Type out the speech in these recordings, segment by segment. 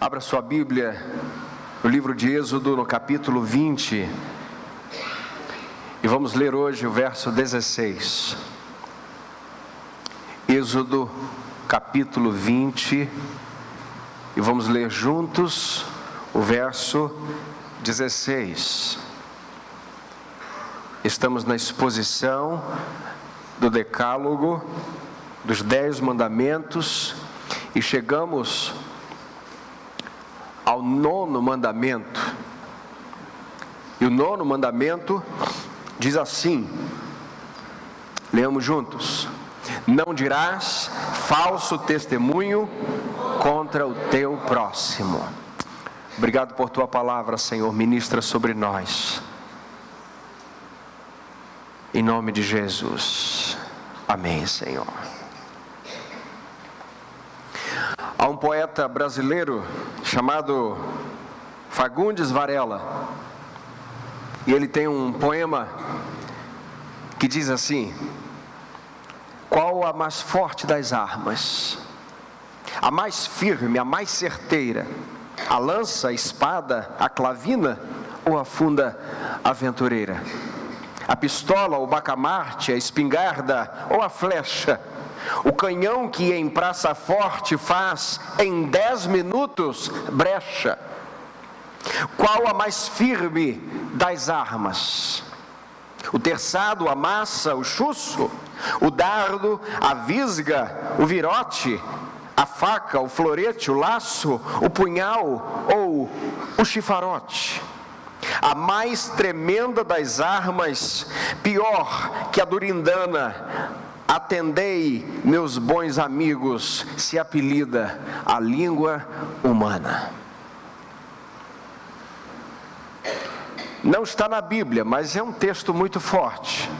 Abra sua Bíblia no livro de Êxodo, no capítulo 20, e vamos ler hoje o verso 16. Êxodo, capítulo 20, e vamos ler juntos o verso 16. Estamos na exposição do Decálogo, dos 10 mandamentos, e chegamos ao 9º mandamento. E o 9º mandamento diz assim, leamos juntos: não dirás falso testemunho contra o teu próximo. Obrigado por tua palavra, Senhor, ministra sobre nós. Em nome de Jesus, amém, Senhor. Há um poeta brasileiro chamado Fagundes Varela, e ele tem um poema que diz assim: qual a mais forte das armas? A mais firme, a mais certeira? A lança, a espada, a clavina ou a funda aventureira? A pistola, o bacamarte, a espingarda ou a flecha? O canhão que em praça forte faz em 10 minutos brecha? Qual a mais firme das armas? O terçado, a massa, o chuço? O dardo, a visga, o virote? A faca, o florete, o laço, o punhal ou o chifarote? A mais tremenda das armas, pior que a durindana, atendei, meus bons amigos, se apelida a língua humana. Não está na Bíblia, mas é um texto muito forte.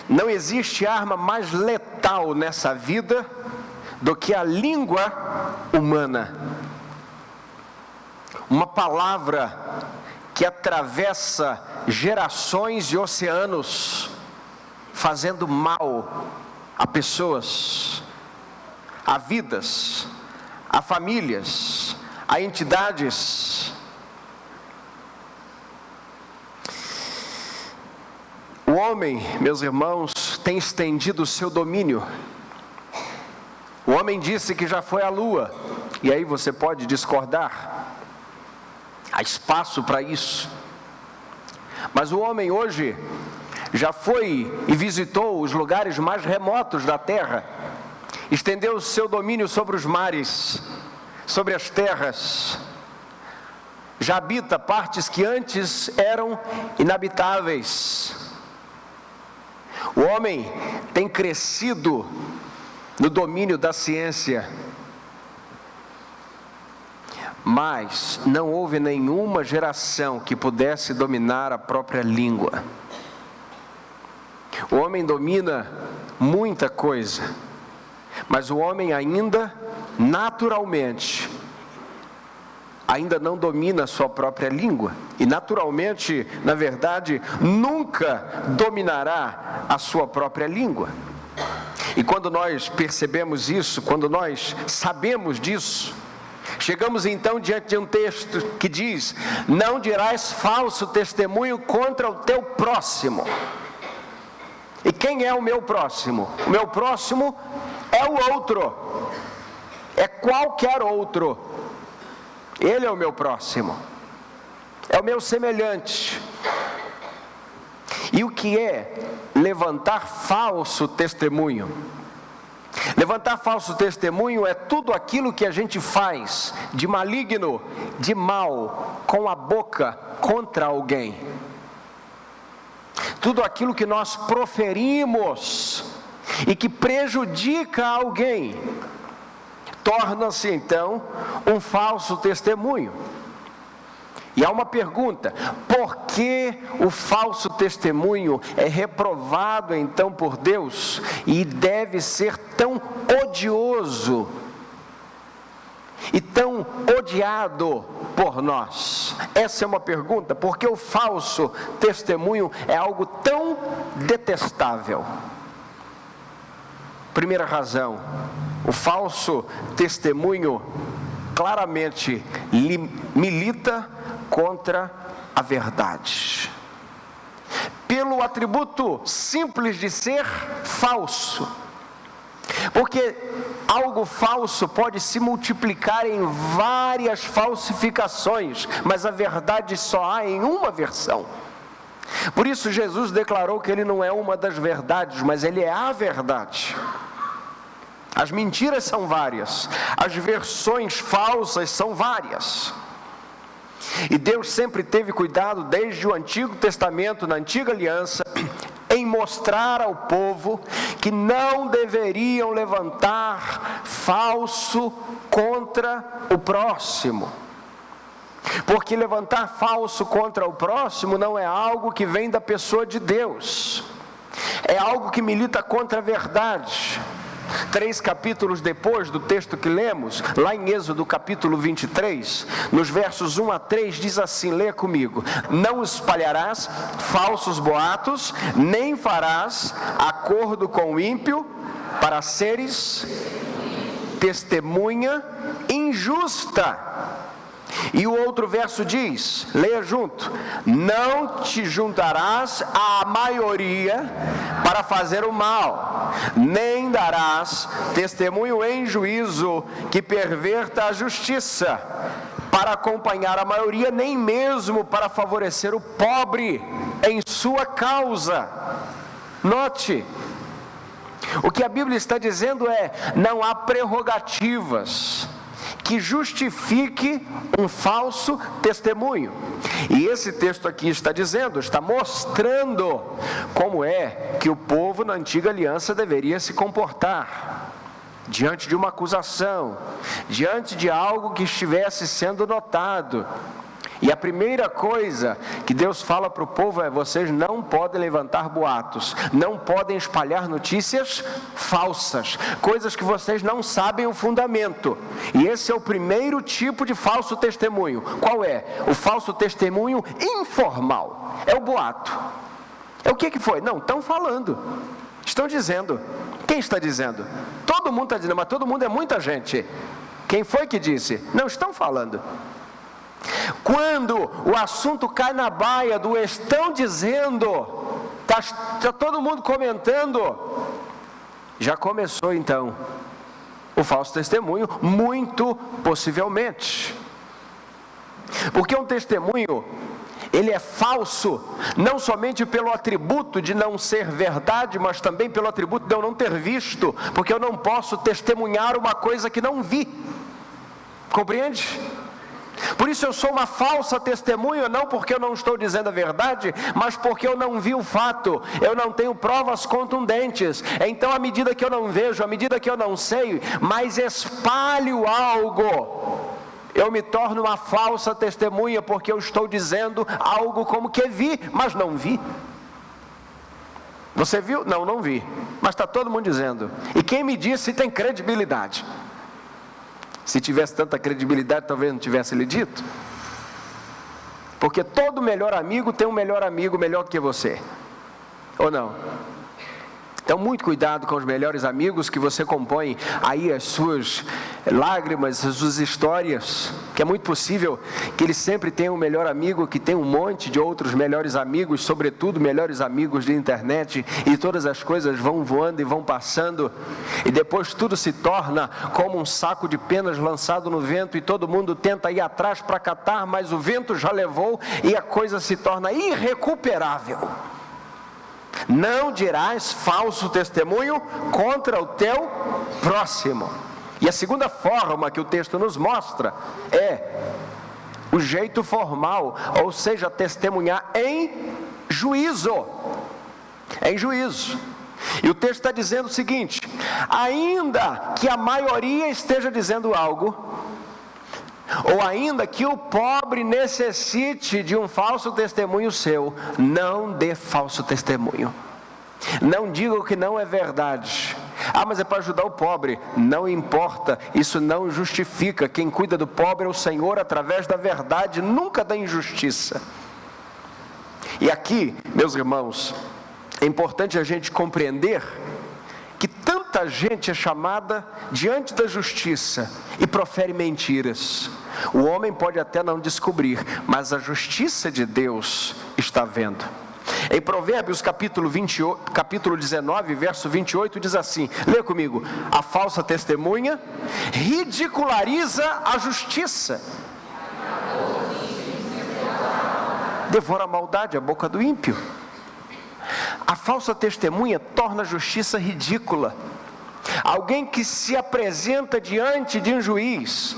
Não existe arma mais letal nessa vida do que a língua humana. Uma palavra que atravessa gerações e oceanos, fazendo mal a pessoas, a vidas, a famílias, a entidades. O homem, meus irmãos, tem estendido o seu domínio. O homem disse que já foi à lua, e aí você pode discordar. Há espaço para isso. Mas o homem hoje já foi e visitou os lugares mais remotos da terra, estendeu o seu domínio sobre os mares, sobre as terras, já habita partes que antes eram inabitáveis. O homem tem crescido no domínio da ciência, mas não houve nenhuma geração que pudesse dominar a própria língua. O homem domina muita coisa, mas o homem ainda, naturalmente, ainda não domina a sua própria língua. E naturalmente, na verdade, nunca dominará a sua própria língua. E quando nós percebemos isso, quando nós sabemos disso, chegamos então diante de um texto que diz: não dirás falso testemunho contra o teu próximo. E quem é o meu próximo? O meu próximo é o outro, é qualquer outro. Ele é o meu próximo, é o meu semelhante. E o que é levantar falso testemunho? Levantar falso testemunho é tudo aquilo que a gente faz de maligno, de mal, com a boca contra alguém. Tudo aquilo que nós proferimos e que prejudica alguém, torna-se então um falso testemunho. E há uma pergunta: por que o falso testemunho é reprovado então por Deus e deve ser tão odioso e tão odiado por nós? Essa é uma pergunta, porque o falso testemunho é algo tão detestável. Primeira razão: o falso testemunho claramente milita contra a verdade. Pelo atributo simples de ser falso. Porque algo falso pode se multiplicar em várias falsificações, mas a verdade só há em uma versão. Por isso Jesus declarou que ele não é uma das verdades, mas ele é a verdade. As mentiras são várias, as versões falsas são várias. E Deus sempre teve cuidado, desde o Antigo Testamento, na Antiga Aliança, em mostrar ao povo que não deveriam levantar falso contra o próximo. Porque levantar falso contra o próximo não é algo que vem da pessoa de Deus. É algo que milita contra a verdade. 3 capítulos depois do texto que lemos, lá em Êxodo capítulo 23, nos versos 1 a 3, diz assim, leia comigo: não espalharás falsos boatos, nem farás acordo com o ímpio, para seres testemunha injusta. E o outro verso diz, leia junto: não te juntarás à maioria para fazer o mal, nem darás testemunho em juízo que perverta a justiça, para acompanhar a maioria, nem mesmo para favorecer o pobre em sua causa. Note, o que a Bíblia está dizendo é: não há prerrogativas que justifique um falso testemunho. E esse texto aqui está dizendo, está mostrando como é que o povo na antiga aliança deveria se comportar diante de uma acusação, diante de algo que estivesse sendo notado. E a primeira coisa que Deus fala para o povo é: vocês não podem levantar boatos, não podem espalhar notícias falsas, coisas que vocês não sabem o fundamento. E esse é o primeiro tipo de falso testemunho. Qual é? O falso testemunho informal. É o boato. É o que foi? Não, estão falando, estão dizendo. Quem está dizendo? Todo mundo está dizendo, mas todo mundo é muita gente. Quem foi que disse? Não, estão falando. Quando o assunto cai na baia do estão dizendo, está todo mundo comentando, já começou então o falso testemunho, muito possivelmente. Porque um testemunho, ele é falso, não somente pelo atributo de não ser verdade, mas também pelo atributo de eu não ter visto, porque eu não posso testemunhar uma coisa que não vi. Compreende? Por isso eu sou uma falsa testemunha, não porque eu não estou dizendo a verdade, mas porque eu não vi o fato, eu não tenho provas contundentes. Então, à medida que eu não vejo, à medida que eu não sei, mas espalho algo, eu me torno uma falsa testemunha, porque eu estou dizendo algo como que vi, mas não vi. Você viu? Não, não vi, mas está todo mundo dizendo. E quem me disse tem credibilidade. Se tivesse tanta credibilidade, talvez não tivesse lhe dito. Porque todo melhor amigo tem um melhor amigo melhor do que você. Ou não? Então, muito cuidado com os melhores amigos que você compõe aí as suas lágrimas, as suas histórias, que é muito possível que ele sempre tenha um melhor amigo que tem um monte de outros melhores amigos, sobretudo melhores amigos de internet, e todas as coisas vão voando e vão passando, e depois tudo se torna como um saco de penas lançado no vento, e todo mundo tenta ir atrás para catar, mas o vento já levou e a coisa se torna irrecuperável. Não dirás falso testemunho contra o teu próximo. E a segunda forma que o texto nos mostra é o jeito formal, ou seja, testemunhar em juízo. Em juízo. E o texto está dizendo o seguinte: ainda que a maioria esteja dizendo algo, ou ainda que o pobre necessite de um falso testemunho seu, não dê falso testemunho. Não diga o que não é verdade. Ah, mas é para ajudar o pobre. Não importa, isso não justifica. Quem cuida do pobre é o Senhor através da verdade, nunca da injustiça. E aqui, meus irmãos, é importante a gente compreender que tanta gente é chamada diante da justiça e profere mentiras. O homem pode até não descobrir, mas a justiça de Deus está vendo. Em Provérbios capítulo 19, verso 28, diz assim, lê comigo: a falsa testemunha ridiculariza a justiça, devora a maldade a boca do ímpio. A falsa testemunha torna a justiça ridícula. Alguém que se apresenta diante de um juiz,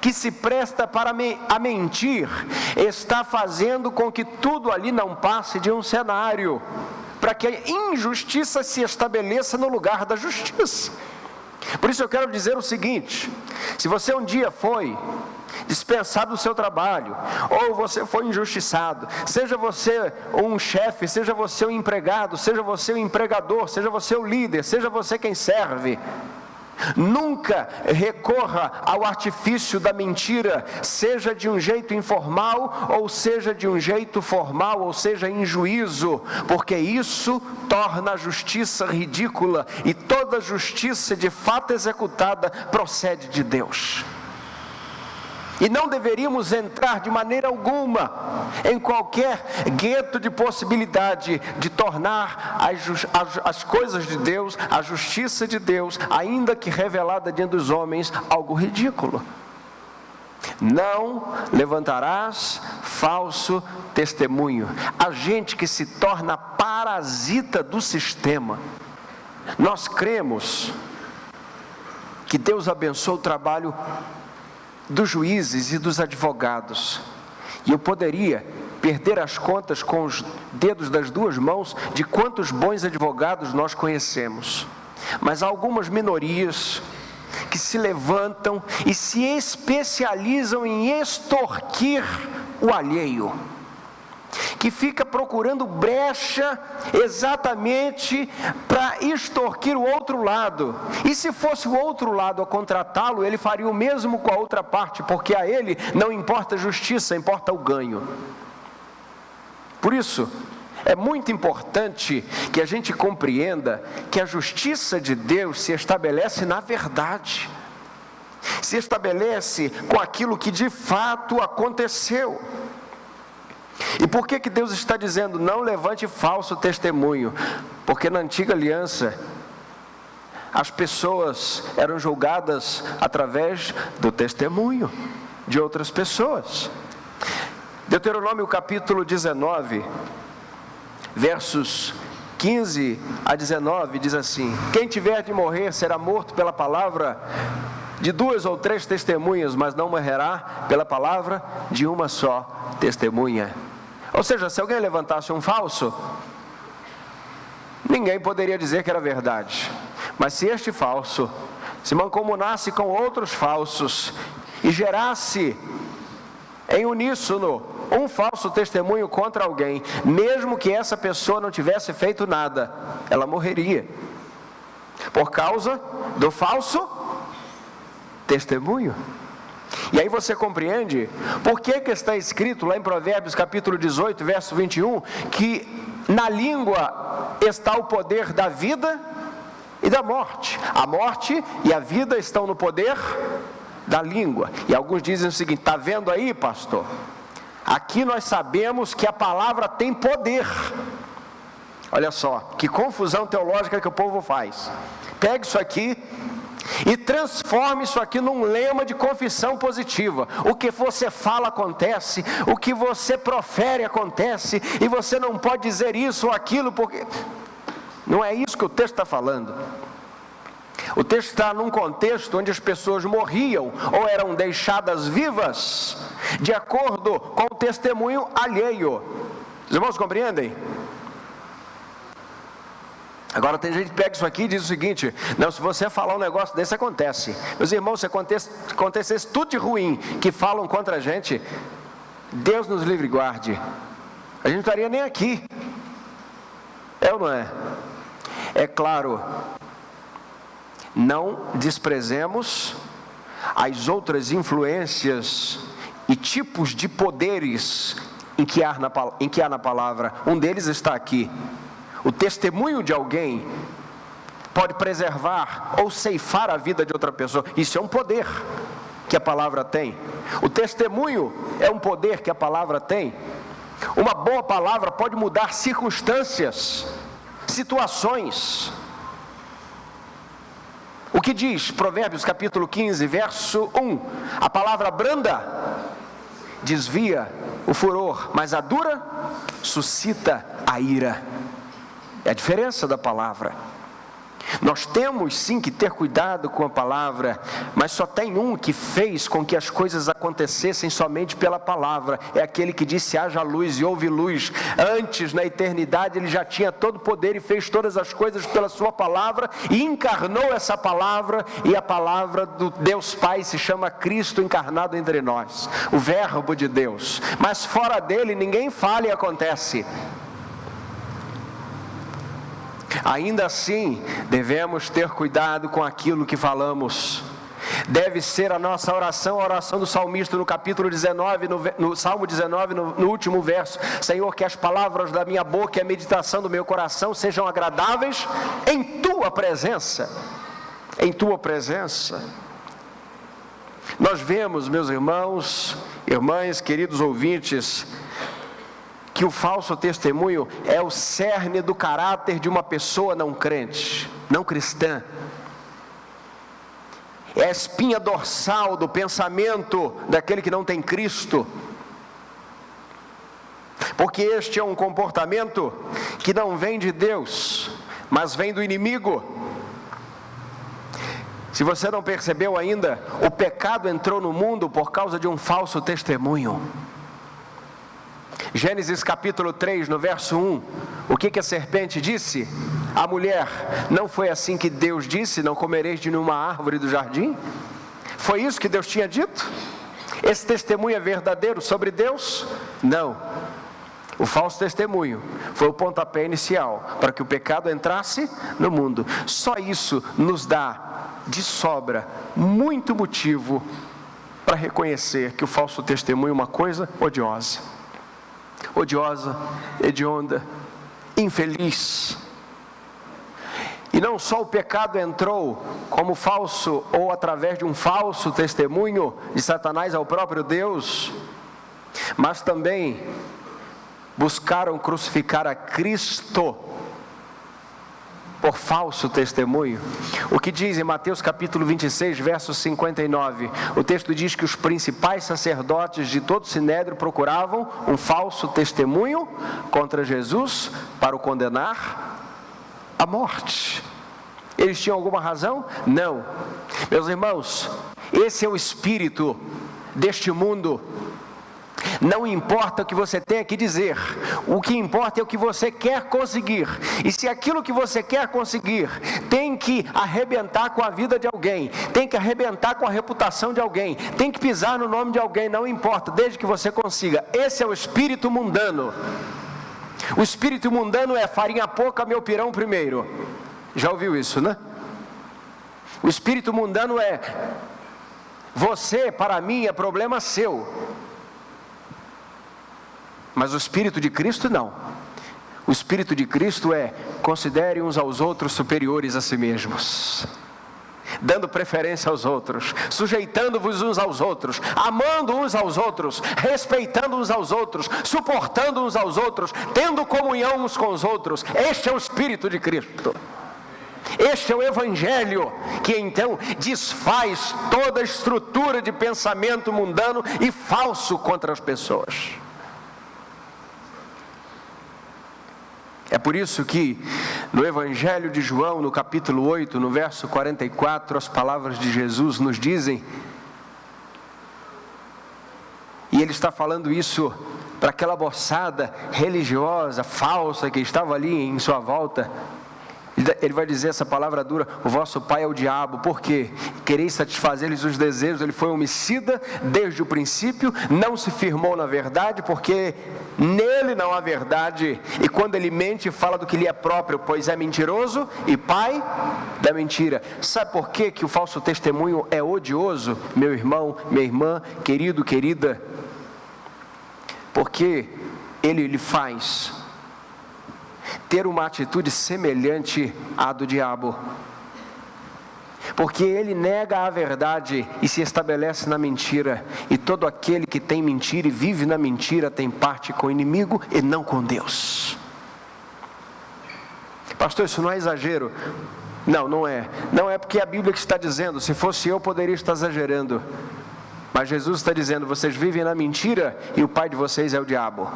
que se presta para a mentir, está fazendo com que tudo ali não passe de um cenário, para que a injustiça se estabeleça no lugar da justiça. Por isso eu quero dizer o seguinte: se você um dia foi dispensado do seu trabalho, ou você foi injustiçado, seja você um chefe, seja você um empregado, seja você um empregador, seja você o líder, seja você quem serve, nunca recorra ao artifício da mentira, seja de um jeito informal, ou seja de um jeito formal, ou seja em juízo, porque isso torna a justiça ridícula, e toda justiça de fato executada procede de Deus. E não deveríamos entrar de maneira alguma em qualquer gueto de possibilidade de tornar as coisas de Deus, a justiça de Deus, ainda que revelada diante dos homens, algo ridículo. Não levantarás falso testemunho. A gente que se torna parasita do sistema. Nós cremos que Deus abençoe o trabalho dos juízes e dos advogados, e eu poderia perder as contas com os dedos das duas mãos de quantos bons advogados nós conhecemos, mas há algumas minorias que se levantam e se especializam em extorquir o alheio, que fica procurando brecha exatamente para extorquir o outro lado. E se fosse o outro lado a contratá-lo, ele faria o mesmo com a outra parte, porque a ele não importa a justiça, importa o ganho. Por isso, é muito importante que a gente compreenda que a justiça de Deus se estabelece na verdade, se estabelece com aquilo que de fato aconteceu. E por que Deus está dizendo não levante falso testemunho? Porque na antiga aliança as pessoas eram julgadas através do testemunho de outras pessoas. Deuteronômio capítulo 19, versos 15 a 19 diz assim: quem tiver de morrer será morto pela palavra de 2 ou 3 testemunhas, mas não morrerá pela palavra de uma só testemunha. Ou seja, se alguém levantasse um falso, ninguém poderia dizer que era verdade. Mas se este falso se mancomunasse com outros falsos e gerasse em uníssono um falso testemunho contra alguém, mesmo que essa pessoa não tivesse feito nada, ela morreria por causa do falso testemunho. E aí você compreende por que está escrito lá em Provérbios capítulo 18, verso 21, que na língua está o poder da vida e da morte. A morte e a vida estão no poder da língua. E alguns dizem o seguinte: está vendo aí, pastor? Aqui nós sabemos que a palavra tem poder. Olha só, que confusão teológica que o povo faz. Pega isso aqui e transforme isso aqui num lema de confissão positiva. O que você fala acontece, o que você profere acontece, e você não pode dizer isso ou aquilo, porque não é isso que o texto está falando. O texto está num contexto onde as pessoas morriam ou eram deixadas vivas de acordo com o testemunho alheio. Os irmãos compreendem? Agora tem gente que pega isso aqui e diz o seguinte: não, se você falar um negócio desse, acontece. Meus irmãos, se acontecesse tudo de ruim que falam contra a gente, Deus nos livre e guarde, a gente não estaria nem aqui. É ou não é? É claro, não desprezemos as outras influências e tipos de poderes em que há na palavra. Um deles está aqui: o testemunho de alguém pode preservar ou ceifar a vida de outra pessoa. Isso é um poder que a palavra tem. O testemunho é um poder que a palavra tem. Uma boa palavra pode mudar circunstâncias, situações. O que diz Provérbios capítulo 15, verso 1? A palavra branda desvia o furor, mas a dura suscita a ira. É a diferença da palavra. Nós temos sim que ter cuidado com a palavra, mas só tem um que fez com que as coisas acontecessem somente pela palavra. É aquele que disse: haja luz e houve luz. Antes, na eternidade, ele já tinha todo o poder e fez todas as coisas pela sua palavra e encarnou essa palavra, e a palavra do Deus Pai se chama Cristo encarnado entre nós, o Verbo de Deus. Mas fora dele ninguém fala e acontece. Ainda assim, devemos ter cuidado com aquilo que falamos. Deve ser a nossa oração, a oração do salmista no capítulo 19, no Salmo 19, no último verso: Senhor, que as palavras da minha boca e a meditação do meu coração sejam agradáveis em Tua presença. Em Tua presença. Nós vemos, meus irmãos, irmãs, queridos ouvintes, que o falso testemunho é o cerne do caráter de uma pessoa não crente, não cristã. É a espinha dorsal do pensamento daquele que não tem Cristo. Porque este é um comportamento que não vem de Deus, mas vem do inimigo. Se você não percebeu ainda, o pecado entrou no mundo por causa de um falso testemunho. Gênesis capítulo 3, no verso 1, o que a serpente disse? A mulher: não foi assim que Deus disse, não comereis de nenhuma árvore do jardim? Foi isso que Deus tinha dito? Esse testemunho é verdadeiro sobre Deus? Não. O falso testemunho foi o pontapé inicial para que o pecado entrasse no mundo. Só isso nos dá de sobra muito motivo para reconhecer que o falso testemunho é uma coisa odiosa, hedionda, infeliz. E não só o pecado entrou como falso, ou através de um falso testemunho de Satanás ao próprio Deus, mas também buscaram crucificar a Cristo por falso testemunho. O que diz em Mateus capítulo 26, verso 59, o texto diz que os principais sacerdotes de todo o sinédrio procuravam um falso testemunho contra Jesus para o condenar à morte. Eles tinham alguma razão? Não. Meus irmãos, esse é o espírito deste mundo. Não importa o que você tenha que dizer, o que importa é o que você quer conseguir. E se aquilo que você quer conseguir tem que arrebentar com a vida de alguém, tem que arrebentar com a reputação de alguém, tem que pisar no nome de alguém, não importa, desde que você consiga. Esse é o espírito mundano. O espírito mundano é: farinha pouca, meu pirão primeiro. Já ouviu isso, né? O espírito mundano é: você, para mim, é problema seu. Mas o Espírito de Cristo não. O Espírito de Cristo é: considere uns aos outros superiores a si mesmos, dando preferência aos outros, sujeitando-vos uns aos outros, amando uns aos outros, respeitando uns aos outros, suportando uns aos outros, tendo comunhão uns com os outros. Este é o Espírito de Cristo. Este é o Evangelho que então desfaz toda a estrutura de pensamento mundano e falso contra as pessoas. É por isso que no Evangelho de João, no capítulo 8, no verso 44, as palavras de Jesus nos dizem, e ele está falando isso para aquela moçada religiosa, falsa, que estava ali em sua volta. Ele vai dizer essa palavra dura: o vosso pai é o diabo, porque quereis satisfazer-lhes os desejos. Ele foi homicida desde o princípio, não se firmou na verdade, porque nele não há verdade, e quando ele mente, fala do que lhe é próprio, pois é mentiroso e pai da mentira. Sabe por que o falso testemunho é odioso, meu irmão, minha irmã, querido, querida? Porque ele lhe faz ter uma atitude semelhante à do diabo. Porque ele nega a verdade e se estabelece na mentira. E todo aquele que tem mentira e vive na mentira tem parte com o inimigo e não com Deus. Pastor, isso não é exagero? Não, não é. Não é porque é a Bíblia que está dizendo. Se fosse eu, poderia estar exagerando. Mas Jesus está dizendo, vocês vivem na mentira e o pai de vocês é o diabo.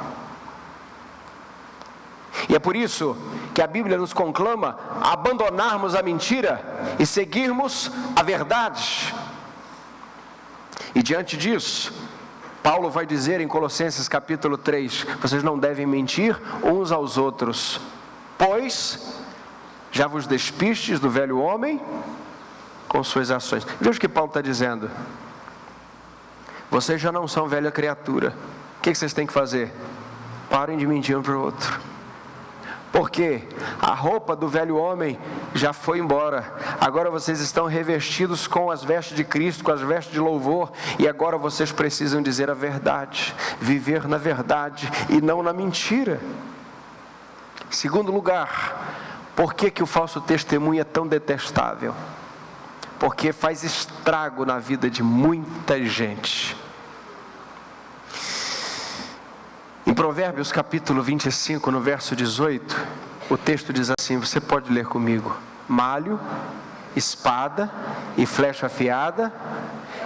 E é por isso que a Bíblia nos conclama a abandonarmos a mentira e seguirmos a verdade. E diante disso, Paulo vai dizer em Colossenses capítulo 3, vocês não devem mentir uns aos outros, pois já vos despistes do velho homem com suas ações. Veja o que Paulo está dizendo. Vocês já não são velha criatura. O que vocês têm que fazer? Parem de mentir um para o outro. Porque a roupa do velho homem já foi embora. Agora vocês estão revestidos com as vestes de Cristo, com as vestes de louvor. E agora vocês precisam dizer a verdade. Viver na verdade e não na mentira. Segundo lugar, por que o falso testemunho é tão detestável? Porque faz estrago na vida de muita gente. Em Provérbios capítulo 25, no verso 18, o texto diz assim, você pode ler comigo: malho, espada e flecha afiada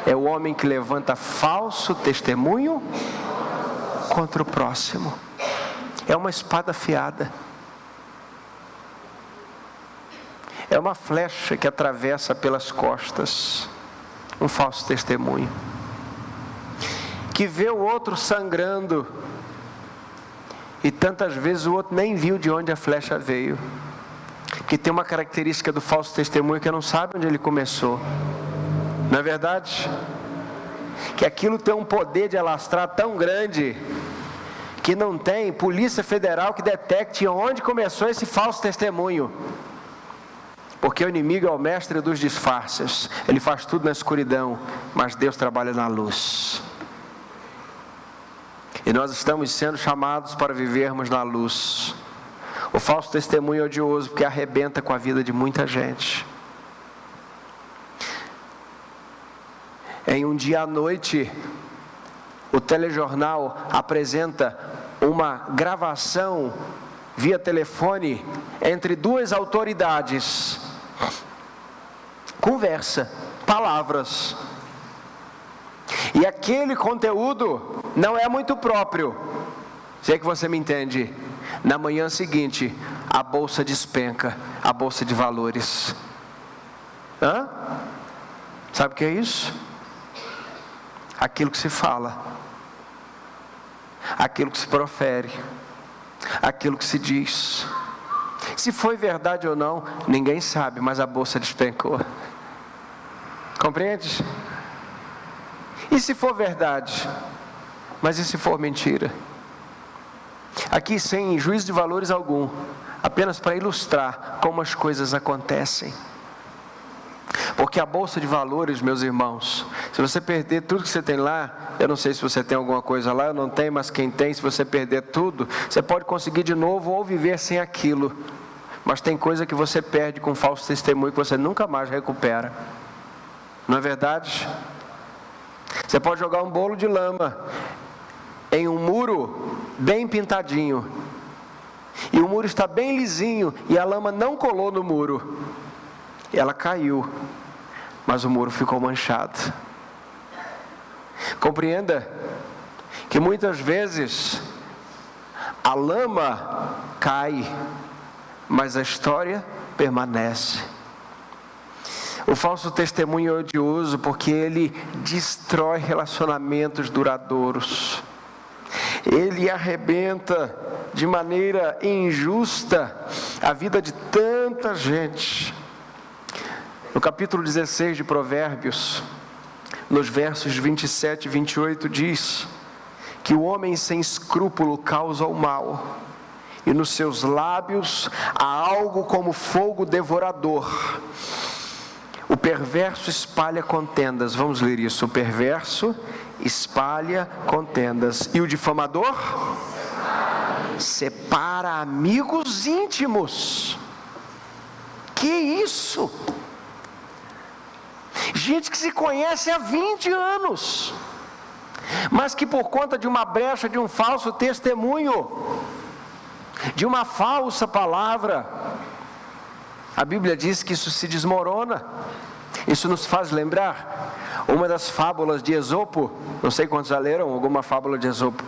é o homem que levanta falso testemunho contra o próximo. É uma espada afiada. É uma flecha que atravessa pelas costas um falso testemunho, que vê o outro sangrando, e tantas vezes o outro nem viu de onde a flecha veio. Que tem uma característica do falso testemunho que não sabe onde ele começou. Não é verdade? Que aquilo tem um poder de alastrar tão grande que não tem polícia federal que detecte onde começou esse falso testemunho. Porque o inimigo é o mestre dos disfarces. Ele faz tudo na escuridão, mas Deus trabalha na luz. E nós estamos sendo chamados para vivermos na luz. O falso testemunho é odioso porque arrebenta com a vida de muita gente. Em um dia à noite, o telejornal apresenta uma gravação via telefone entre duas autoridades. Conversa, palavras. E aquele conteúdo não é muito próprio. Se é que você me entende. Na manhã seguinte, a bolsa despenca, a bolsa de valores. Sabe o que é isso? Aquilo que se fala, aquilo que se profere, aquilo que se diz. Se foi verdade ou não, ninguém sabe, mas a bolsa despencou. Compreende? E se for verdade? Mas e se for mentira? Aqui sem juízo de valores algum, apenas para ilustrar como as coisas acontecem. Porque a bolsa de valores, meus irmãos, se você perder tudo que você tem lá, eu não sei se você tem alguma coisa lá, eu não tenho, mas quem tem, se você perder tudo, você pode conseguir de novo ou viver sem aquilo. Mas tem coisa que você perde com falso testemunho que você nunca mais recupera. Não é verdade? Você pode jogar um bolo de lama em um muro bem pintadinho, e o muro está bem lisinho, e a lama não colou no muro, e ela caiu, mas o muro ficou manchado. Compreenda que muitas vezes a lama cai, mas a história permanece. O falso testemunho é odioso porque ele destrói relacionamentos duradouros. Ele arrebenta de maneira injusta a vida de tanta gente. No capítulo 16 de Provérbios, nos versos 27 e 28, diz que o homem sem escrúpulo causa o mal, e nos seus lábios há algo como fogo devorador. O perverso espalha contendas. Vamos ler isso. O perverso espalha contendas. E o difamador separa amigos íntimos. Que isso? Gente que se conhece há 20 anos, mas que por conta de uma brecha, de um falso testemunho, de uma falsa palavra, a Bíblia diz que isso se desmorona. Isso nos faz lembrar uma das fábulas de Esopo. Não sei quantos já leram alguma fábula de Esopo.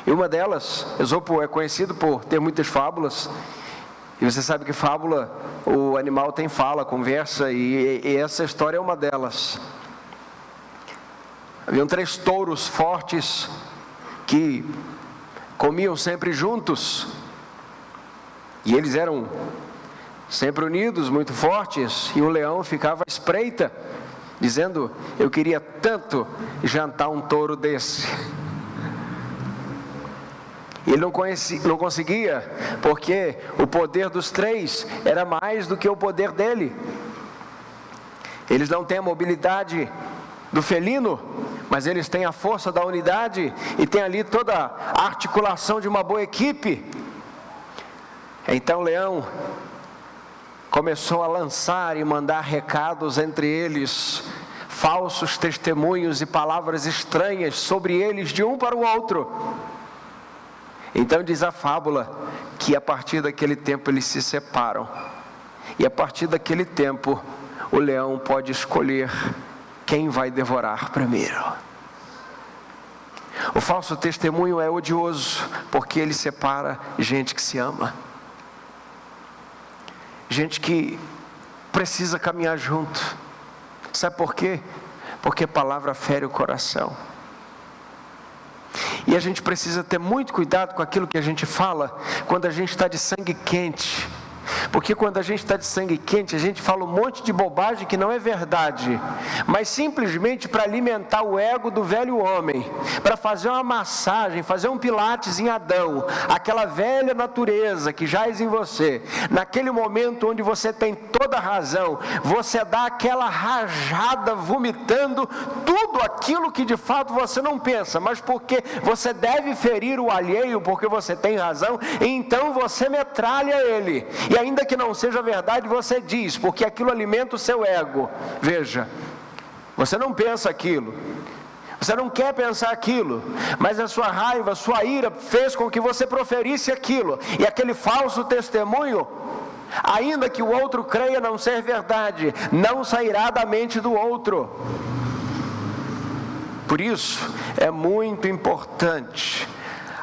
E uma delas, Esopo é conhecido por ter muitas fábulas. E você sabe que fábula, o animal tem fala, conversa, e essa história é uma delas. Haviam 3 touros fortes que comiam sempre juntos. E eles eram sempre unidos, muito fortes. E o leão ficava à espreita, dizendo: eu queria tanto jantar um touro desse. E ele não conseguia, porque o poder dos 3 era mais do que o poder dele. Eles não têm a mobilidade do felino, mas eles têm a força da unidade, e tem ali toda a articulação de uma boa equipe. Então o leão começou a lançar e mandar recados entre eles, falsos testemunhos e palavras estranhas sobre eles de um para o outro. Então diz a fábula que a partir daquele tempo eles se separam. E a partir daquele tempo o leão pode escolher quem vai devorar primeiro. O falso testemunho é odioso porque ele separa gente que se ama. Gente que precisa caminhar junto. Sabe por quê? Porque a palavra fere o coração. E a gente precisa ter muito cuidado com aquilo que a gente fala quando a gente está de sangue quente. Porque quando a gente está de sangue quente, a gente fala um monte de bobagem que não é verdade, mas simplesmente para alimentar o ego do velho homem, para fazer uma massagem, fazer um pilates em Adão, aquela velha natureza que jaz em você. Naquele momento onde você tem toda a razão, você dá aquela rajada vomitando tudo aquilo que de fato você não pensa, mas porque você deve ferir o alheio, porque você tem razão, então você metralha ele. E ainda que não seja verdade, você diz, porque aquilo alimenta o seu ego. Veja, você não pensa aquilo, você não quer pensar aquilo, mas a sua raiva, a sua ira fez com que você proferisse aquilo. E aquele falso testemunho, ainda que o outro creia não ser verdade, não sairá da mente do outro. Por isso, é muito importante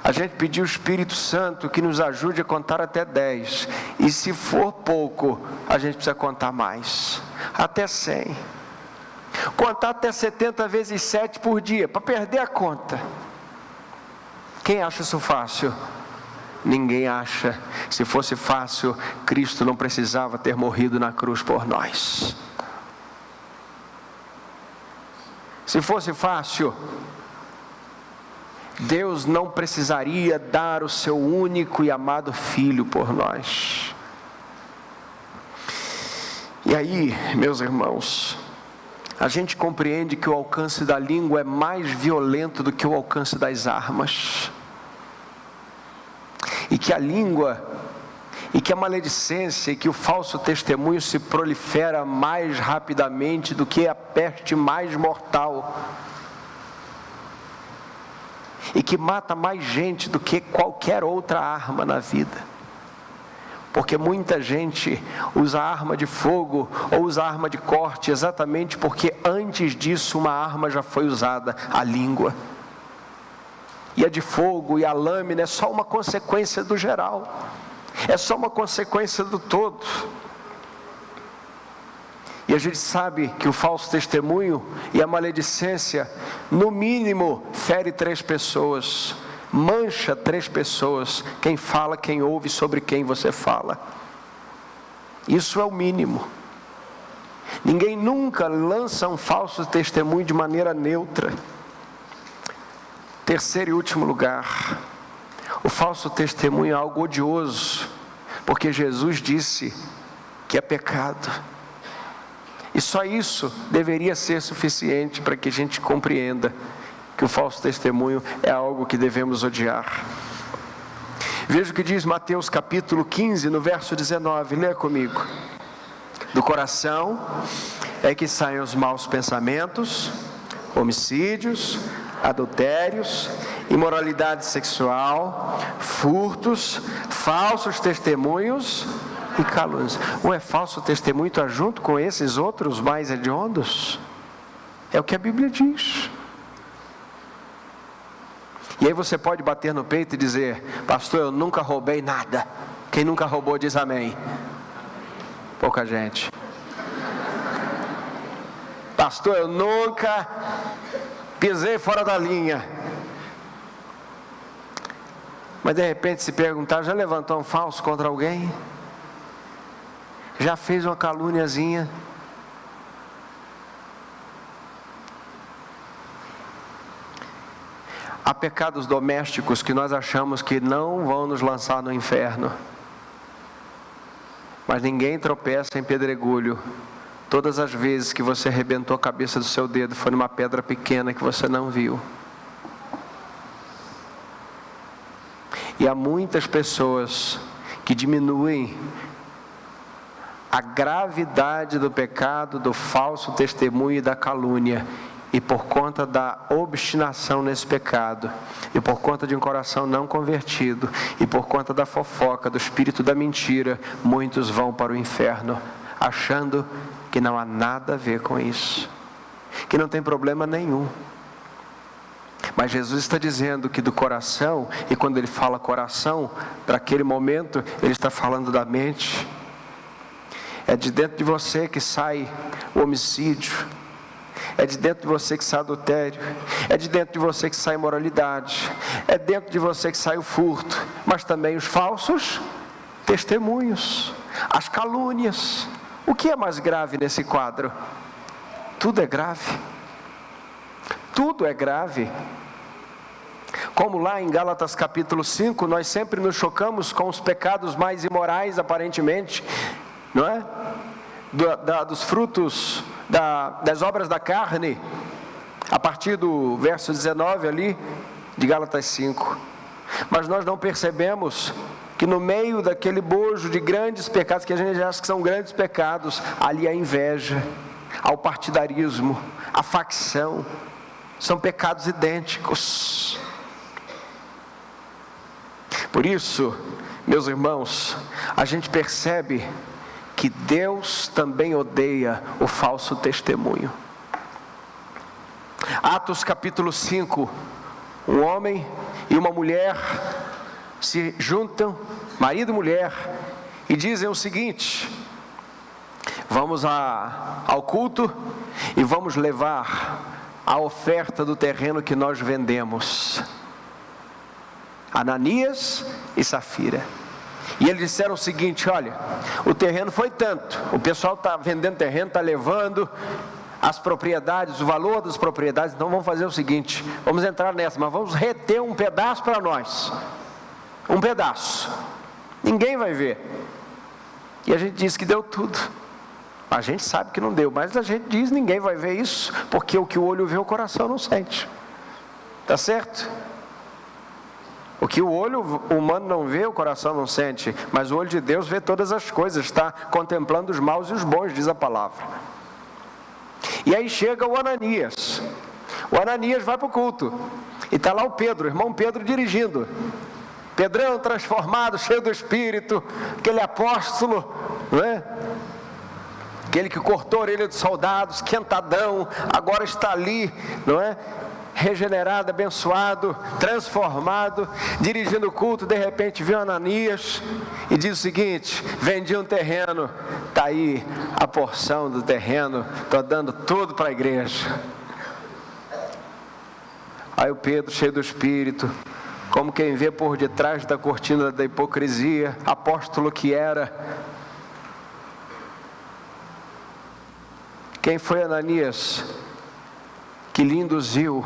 a gente pedir o Espírito Santo que nos ajude a contar até 10. E se for pouco, a gente precisa contar mais. Até 100. Contar até 70 vezes 7 por dia, para perder a conta. Quem acha isso fácil? Ninguém acha. Se fosse fácil, Cristo não precisava ter morrido na cruz por nós. Se fosse fácil, Deus não precisaria dar o seu único e amado Filho por nós. E aí, meus irmãos, a gente compreende que o alcance da língua é mais violento do que o alcance das armas. E que a língua, e que a maledicência, e que o falso testemunho se prolifera mais rapidamente do que a peste mais mortal. E que mata mais gente do que qualquer outra arma na vida. Porque muita gente usa arma de fogo ou usa arma de corte exatamente porque antes disso uma arma já foi usada, a língua. E a de fogo e a lâmina é só uma consequência do geral, é só uma consequência do todo. E a gente sabe que o falso testemunho e a maledicência, no mínimo, fere 3 pessoas, mancha 3 pessoas, quem fala, quem ouve, sobre quem você fala. Isso é o mínimo. Ninguém nunca lança um falso testemunho de maneira neutra. Terceiro e último lugar, o falso testemunho é algo odioso, porque Jesus disse que é pecado. E só isso deveria ser suficiente para que a gente compreenda que o falso testemunho é algo que devemos odiar. Veja o que diz Mateus capítulo 15, no verso 19, leia comigo. Do coração é que saem os maus pensamentos, homicídios, adultérios, imoralidade sexual, furtos, falsos testemunhos e calúnias. Ou é falso testemunho está junto com esses outros mais hediondos? É o que a Bíblia diz. E aí você pode bater no peito e dizer: pastor, eu nunca roubei nada. Quem nunca roubou diz amém. Pouca gente. Pastor, eu nunca pisei fora da linha. Mas de repente se perguntar: já levantou um falso contra alguém? Já fez uma calúniazinha? Há pecados domésticos que nós achamos que não vão nos lançar no inferno. Mas ninguém tropeça em pedregulho. Todas as vezes que você arrebentou a cabeça do seu dedo, foi numa pedra pequena que você não viu. E há muitas pessoas que diminuem a gravidade do pecado, do falso testemunho e da calúnia. E por conta da obstinação nesse pecado, e por conta de um coração não convertido, e por conta da fofoca, do espírito da mentira, muitos vão para o inferno, achando que não há nada a ver com isso, que não tem problema nenhum. Mas Jesus está dizendo que do coração, e quando ele fala coração, para aquele momento, ele está falando da mente. É de dentro de você que sai o homicídio, é de dentro de você que sai o adultério, é de dentro de você que sai a imoralidade, é dentro de você que sai o furto, mas também os falsos testemunhos, as calúnias. O que é mais grave nesse quadro? Tudo é grave. Tudo é grave. Como lá em Gálatas capítulo 5, nós sempre nos chocamos com os pecados mais imorais aparentemente, não é? Dos frutos das obras da carne, a partir do verso 19 ali, de Gálatas 5. Mas nós não percebemos que no meio daquele bojo de grandes pecados, que a gente acha que são grandes pecados, ali a inveja, ao partidarismo, a facção, são pecados idênticos. Por isso, meus irmãos, a gente percebe que Deus também odeia o falso testemunho. Atos capítulo 5, um homem e uma mulher se juntam, marido e mulher, e dizem o seguinte: vamos ao culto e vamos levar a oferta do terreno que nós vendemos. Ananias e Safira. E eles disseram o seguinte: olha, o terreno foi tanto, o pessoal está vendendo terreno, está levando as propriedades, o valor das propriedades, então vamos fazer o seguinte, vamos entrar nessa, mas vamos reter um pedaço para nós, um pedaço, ninguém vai ver. E a gente diz que deu tudo, a gente sabe que não deu, mas a gente diz ninguém vai ver isso, porque o que o olho vê o coração não sente, está certo? O que o olho humano não vê, o coração não sente, mas o olho de Deus vê todas as coisas, está contemplando os maus e os bons, diz a palavra. E aí chega o Ananias vai para o culto, e está lá o Pedro, o irmão Pedro dirigindo, Pedrão transformado, cheio do Espírito, aquele apóstolo, não é? Aquele que cortou a orelha dos soldados, esquentadão, agora está ali, não é? Regenerado, abençoado, transformado, dirigindo o culto. De repente viu Ananias e diz o seguinte: vendi um terreno, está aí a porção do terreno, estou dando tudo para a igreja. Aí o Pedro, cheio do Espírito, como quem vê por detrás da cortina da hipocrisia, apóstolo que era: quem foi Ananias que lhe induziu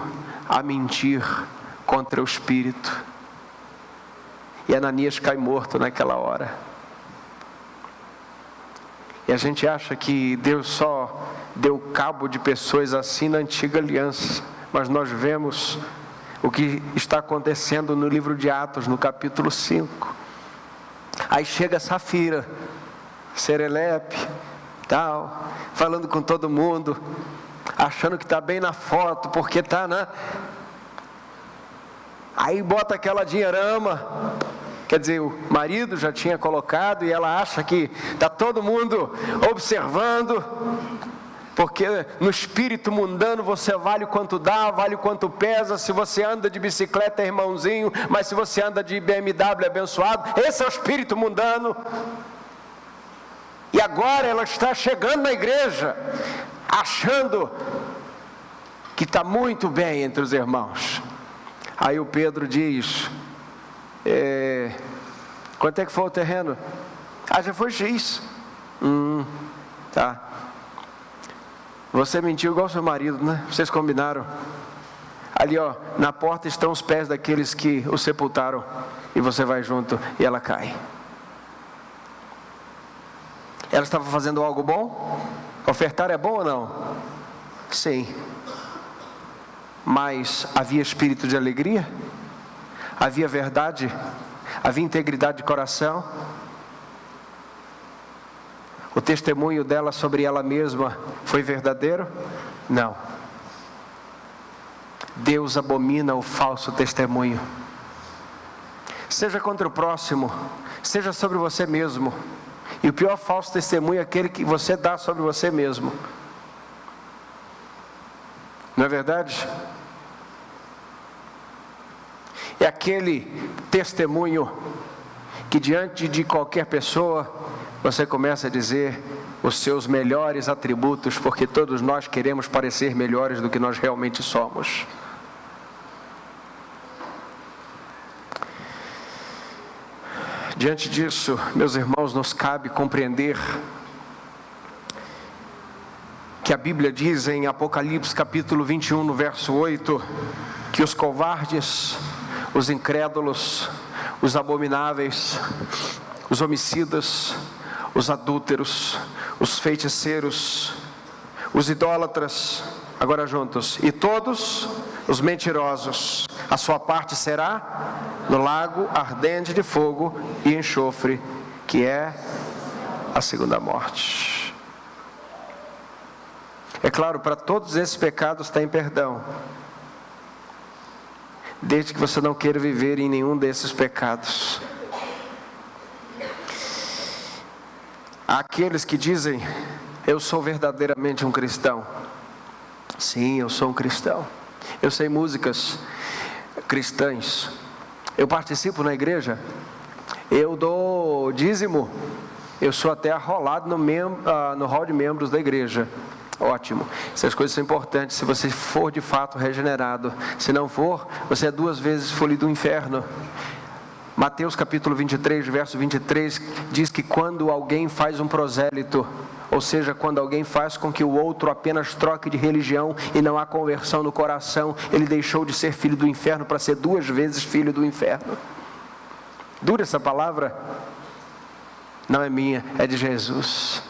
a mentir contra o Espírito? E Ananias cai morto naquela hora. E a gente acha que Deus só deu cabo de pessoas assim na antiga aliança, mas nós vemos o que está acontecendo no livro de Atos, no capítulo 5. Aí chega Safira, serelepe, tal, falando com todo mundo, achando que está bem na foto, porque está, né? Aí bota aquela dinheirama, quer dizer, o marido já tinha colocado, e ela acha que está todo mundo observando, porque no espírito mundano você vale quanto dá, vale quanto pesa. Se você anda de bicicleta é irmãozinho, mas se você anda de BMW é abençoado. Esse é o espírito mundano. E agora ela está chegando na igreja, achando que está muito bem entre os irmãos. Aí o Pedro diz: quanto é que foi o terreno? Já foi X. Tá. Você mentiu igual seu marido, né? Vocês combinaram. Ali, ó, na porta estão os pés daqueles que o sepultaram. E você vai junto. E ela cai. Ela estava fazendo algo bom? Ofertar é bom ou não? Sim. Mas havia espírito de alegria? Havia verdade? Havia integridade de coração? O testemunho dela sobre ela mesma foi verdadeiro? Não. Deus abomina o falso testemunho. Seja contra o próximo, seja sobre você mesmo. E o pior falso testemunho é aquele que você dá sobre você mesmo. Não é verdade? É aquele testemunho que diante de qualquer pessoa você começa a dizer os seus melhores atributos, porque todos nós queremos parecer melhores do que nós realmente somos. Diante disso, meus irmãos, nos cabe compreender que a Bíblia diz em Apocalipse capítulo 21, no verso 8, que os covardes, os incrédulos, os abomináveis, os homicidas, os adúlteros, os feiticeiros, os idólatras, agora juntos, e todos os mentirosos, a sua parte será no lago ardente de fogo e enxofre, que é a segunda morte. É claro, para todos esses pecados tem perdão, desde que você não queira viver em nenhum desses pecados. Há aqueles que dizem: eu sou verdadeiramente um cristão. Sim, eu sou um cristão. Eu sei músicas cristãs. Eu participo na igreja. Eu dou dízimo. Eu sou até arrolado no hall de membros da igreja. Ótimo. Essas coisas são importantes se você for de fato regenerado. Se não for, você é 2 vezes folido do inferno. Mateus capítulo 23, verso 23, diz que quando alguém faz um prosélito, ou seja, quando alguém faz com que o outro apenas troque de religião e não há conversão no coração, ele deixou de ser filho do inferno para ser 2 vezes filho do inferno. Dura essa palavra? Não é minha, é de Jesus.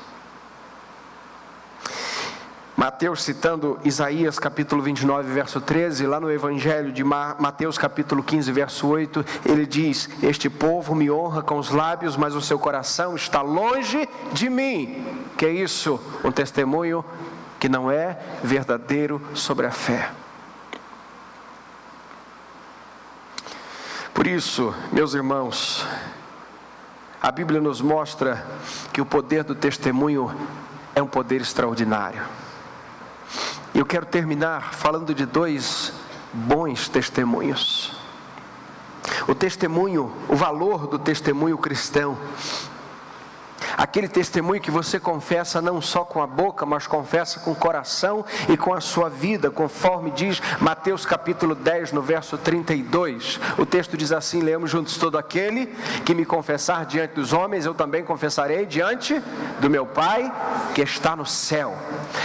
Mateus, citando Isaías capítulo 29, verso 13, lá no Evangelho de Mateus capítulo 15, verso 8, ele diz: este povo me honra com os lábios, mas o seu coração está longe de mim. Que é isso? Um testemunho que não é verdadeiro sobre a fé. Por isso, meus irmãos, a Bíblia nos mostra que o poder do testemunho é um poder extraordinário. Eu quero terminar falando de 2 bons testemunhos. O testemunho, o valor do testemunho cristão. Aquele testemunho que você confessa não só com a boca, mas confessa com o coração e com a sua vida, conforme diz Mateus capítulo 10, no verso 32. O texto diz assim, leamos juntos: todo aquele que me confessar diante dos homens, eu também confessarei diante do meu Pai que está no céu.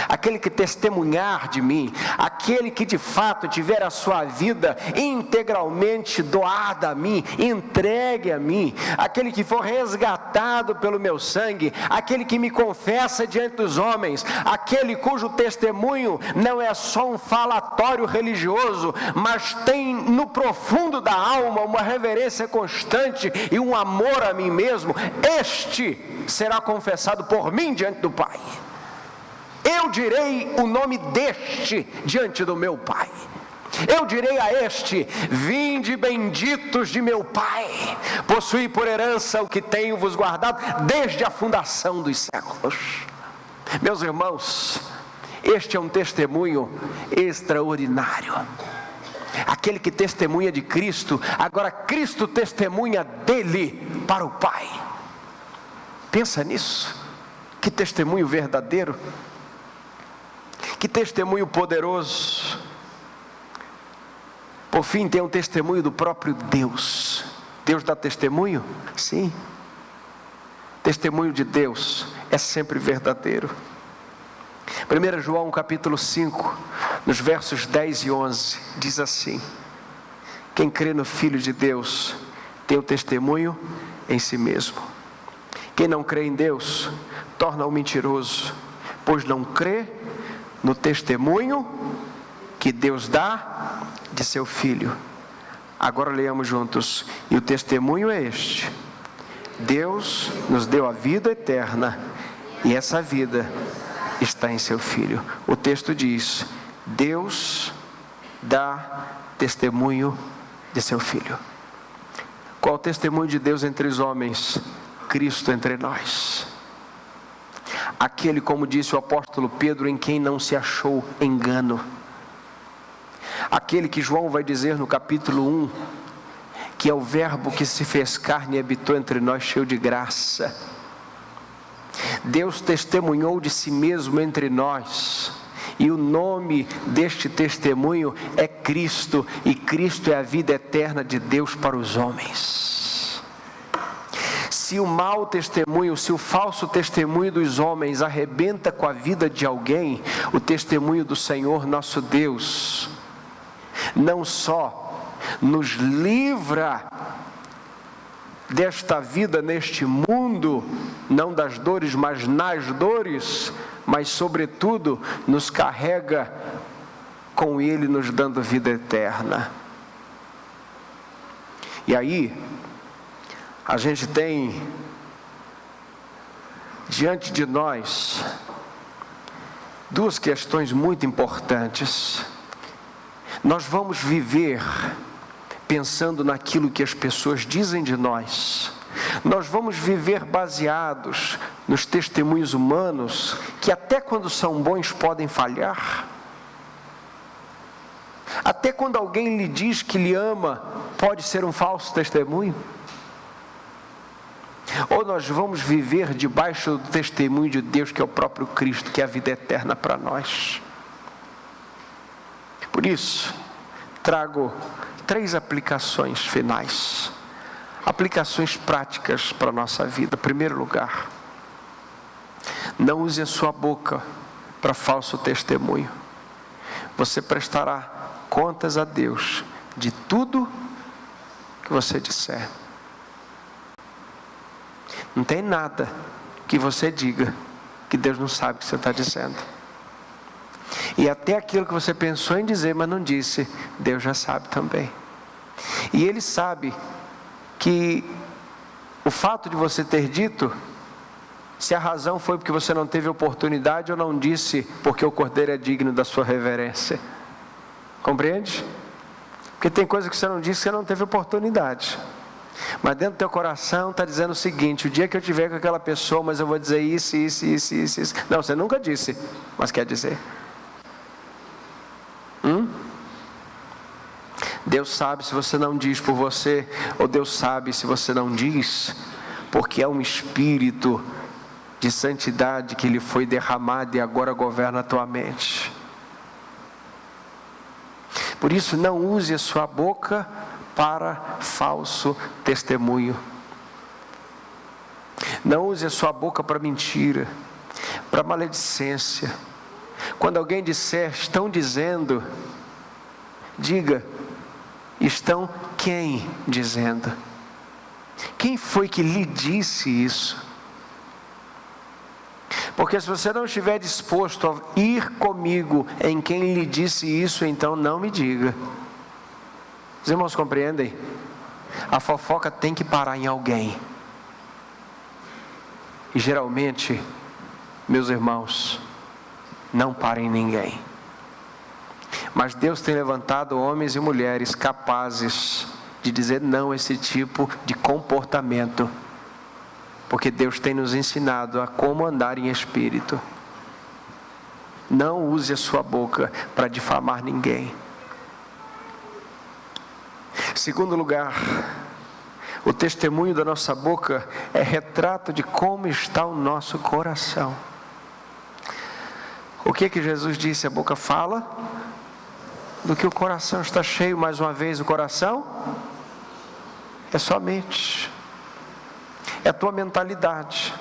Aquele que testemunhar de mim, aquele que de fato tiver a sua vida integralmente doada a mim, entregue a mim, aquele que for resgatado pelo meu sangue, sangue, aquele que me confessa diante dos homens, aquele cujo testemunho não é só um falatório religioso, mas tem no profundo da alma uma reverência constante e um amor a mim mesmo, este será confessado por mim diante do Pai. Eu direi o nome deste diante do meu Pai. Eu direi a este: vinde benditos de meu Pai, possuí por herança o que tenho-vos guardado desde a fundação dos séculos. Meus irmãos, este é um testemunho extraordinário. Aquele que testemunha de Cristo, agora Cristo testemunha dele para o Pai. Pensa nisso. Que testemunho verdadeiro, que testemunho poderoso. Por fim, tem um testemunho do próprio Deus. Deus dá testemunho? Sim. Testemunho de Deus é sempre verdadeiro. 1 João capítulo 5, nos versos 10 e 11, diz assim: quem crê no Filho de Deus tem o testemunho em si mesmo. Quem não crê em Deus torna-o mentiroso, pois não crê no testemunho que Deus dá de seu Filho. Agora leiamos juntos. E o testemunho é este: Deus nos deu a vida eterna, e essa vida está em seu Filho. O texto diz: Deus dá testemunho de seu Filho. Qual o testemunho de Deus entre os homens? Cristo entre nós. Aquele, como disse o apóstolo Pedro, em quem não se achou engano. Aquele que João vai dizer no capítulo 1, que é o verbo que se fez carne e habitou entre nós, cheio de graça. Deus testemunhou de si mesmo entre nós, e o nome deste testemunho é Cristo, e Cristo é a vida eterna de Deus para os homens. Se o mau testemunho, se o falso testemunho dos homens arrebenta com a vida de alguém, o testemunho do Senhor nosso Deus não só nos livra desta vida neste mundo, não das dores, mas nas dores, mas sobretudo nos carrega com Ele, nos dando vida eterna. E aí, a gente tem diante de nós duas questões muito importantes. Nós vamos viver pensando naquilo que as pessoas dizem de nós. Nós vamos viver baseados nos testemunhos humanos, que até quando são bons podem falhar. Até quando alguém lhe diz que lhe ama, pode ser um falso testemunho. Ou nós vamos viver debaixo do testemunho de Deus, que é o próprio Cristo, que é a vida eterna para nós. Por isso, trago 3 aplicações finais, aplicações práticas para a nossa vida. Em primeiro lugar, não use a sua boca para falso testemunho. Você prestará contas a Deus de tudo que você disser. Não tem nada que você diga que Deus não sabe o que você está dizendo. E até aquilo que você pensou em dizer, mas não disse, Deus já sabe também. E Ele sabe que o fato de você ter dito, se a razão foi porque você não teve oportunidade ou não disse porque o Cordeiro é digno da sua reverência. Compreende? Porque tem coisa que você não disse que você não teve oportunidade. Mas dentro do teu coração está dizendo o seguinte: o dia que eu estiver com aquela pessoa, mas eu vou dizer isso. Não, você nunca disse, mas quer dizer. Deus sabe se você não diz por você, ou Deus sabe se você não diz, porque é um espírito de santidade que lhe foi derramado e agora governa a tua mente. Por isso, não use a sua boca para falso testemunho. Não use a sua boca para mentira, para maledicência. Quando alguém disser, estão dizendo, diga, estão quem dizendo? Quem foi que lhe disse isso? Porque se você não estiver disposto a ir comigo em quem lhe disse isso, então não me diga. Os irmãos compreendem? A fofoca tem que parar em alguém. E geralmente, meus irmãos, não para em ninguém. Mas Deus tem levantado homens e mulheres capazes de dizer não a esse tipo de comportamento. Porque Deus tem nos ensinado a como andar em espírito. Não use a sua boca para difamar ninguém. Segundo lugar, o testemunho da nossa boca é retrato de como está o nosso coração. O que Jesus disse? A boca fala do que o coração está cheio. Mais uma vez, o coração é sua mente, é a tua mentalidade.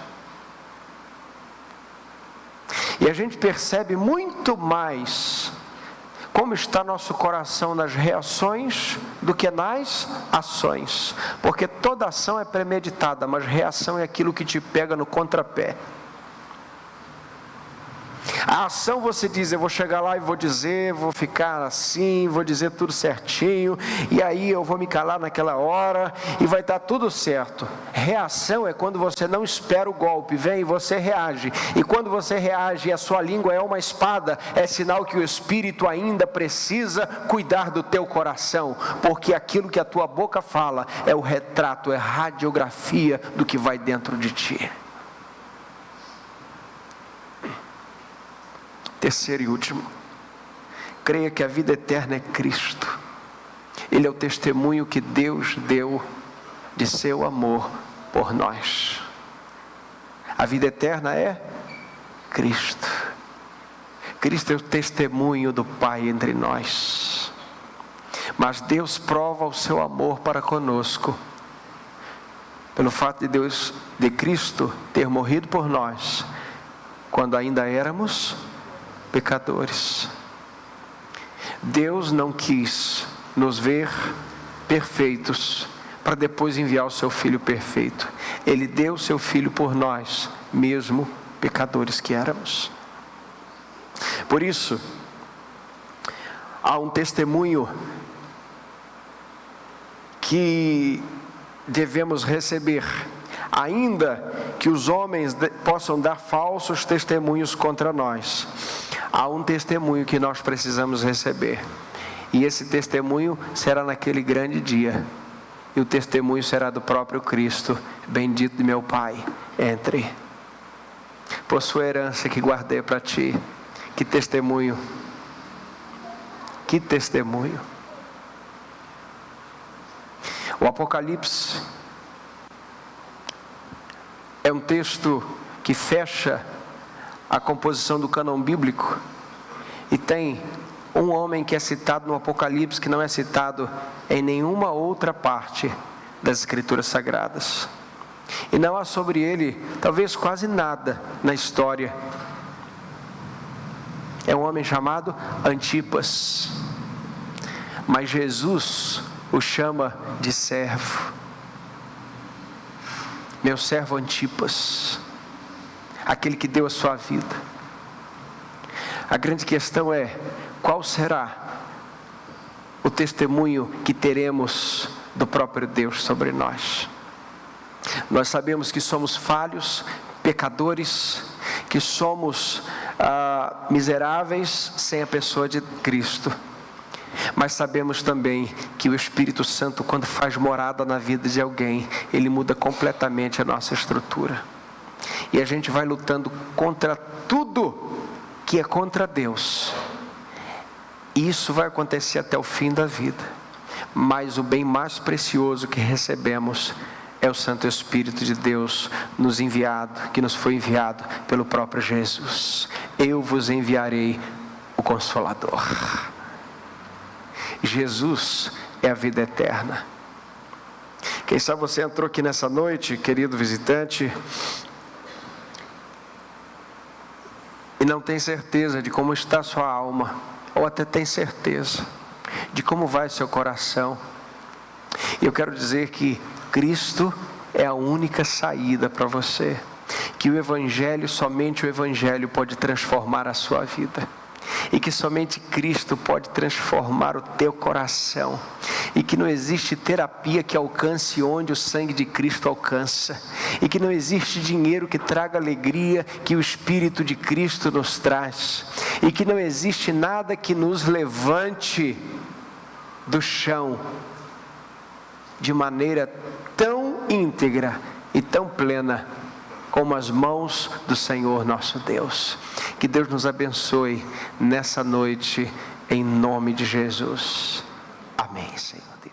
E a gente percebe muito mais como está nosso coração nas reações do que nas ações. Porque toda ação é premeditada, mas reação é aquilo que te pega no contrapé. A ação você diz, eu vou chegar lá e vou dizer, vou ficar assim, vou dizer tudo certinho, e aí eu vou me calar naquela hora, e vai estar tudo certo. Reação é quando você não espera o golpe, vem e você reage, e quando você reage e a sua língua é uma espada, é sinal que o Espírito ainda precisa cuidar do teu coração, porque aquilo que a tua boca fala é o retrato, é a radiografia do que vai dentro de ti. Terceiro e último, creia que a vida eterna é Cristo. Ele é o testemunho que Deus deu de seu amor por nós. A vida eterna é Cristo. Cristo é o testemunho do Pai entre nós. Mas Deus prova o seu amor para conosco pelo fato de Cristo ter morrido por nós quando ainda éramos pecadores. Deus não quis nos ver perfeitos para depois enviar o seu Filho perfeito. Ele deu o seu Filho por nós, mesmo pecadores que éramos. Por isso, há um testemunho que devemos receber, ainda que os homens possam dar falsos testemunhos contra nós. Há um testemunho que nós precisamos receber, e esse testemunho será naquele grande dia, e o testemunho será do próprio Cristo. Bendito de meu Pai, entre por sua herança que guardei para ti. Que testemunho, que testemunho. O Apocalipse é um texto que fecha a composição do cânon bíblico, e tem um homem que é citado no Apocalipse que não é citado em nenhuma outra parte das Escrituras Sagradas, e não há sobre ele talvez quase nada na história. É um homem chamado Antipas, mas Jesus o chama de servo. Meu servo Antipas, aquele que deu a sua vida. A grande questão é, qual será o testemunho que teremos do próprio Deus sobre nós? Nós sabemos que somos falhos, pecadores, que somos miseráveis sem a pessoa de Cristo. Mas sabemos também que o Espírito Santo, quando faz morada na vida de alguém, ele muda completamente a nossa estrutura. E a gente vai lutando contra tudo que é contra Deus. E isso vai acontecer até o fim da vida. Mas o bem mais precioso que recebemos é o Santo Espírito de Deus que nos foi enviado pelo próprio Jesus. Eu vos enviarei o Consolador. Jesus é a vida eterna. Quem sabe você entrou aqui nessa noite, querido visitante, e não tem certeza de como está a sua alma, ou até tem certeza de como vai seu coração. E eu quero dizer que Cristo é a única saída para você. que o Evangelho, somente o Evangelho pode transformar a sua vida. E que somente Cristo pode transformar o teu coração. E que não existe terapia que alcance onde o sangue de Cristo alcança. E que não existe dinheiro que traga alegria que o Espírito de Cristo nos traz. E que não existe nada que nos levante do chão de maneira tão íntegra e tão plena como as mãos do Senhor nosso Deus. Que Deus nos abençoe nessa noite, em nome de Jesus. Amém, Senhor Deus.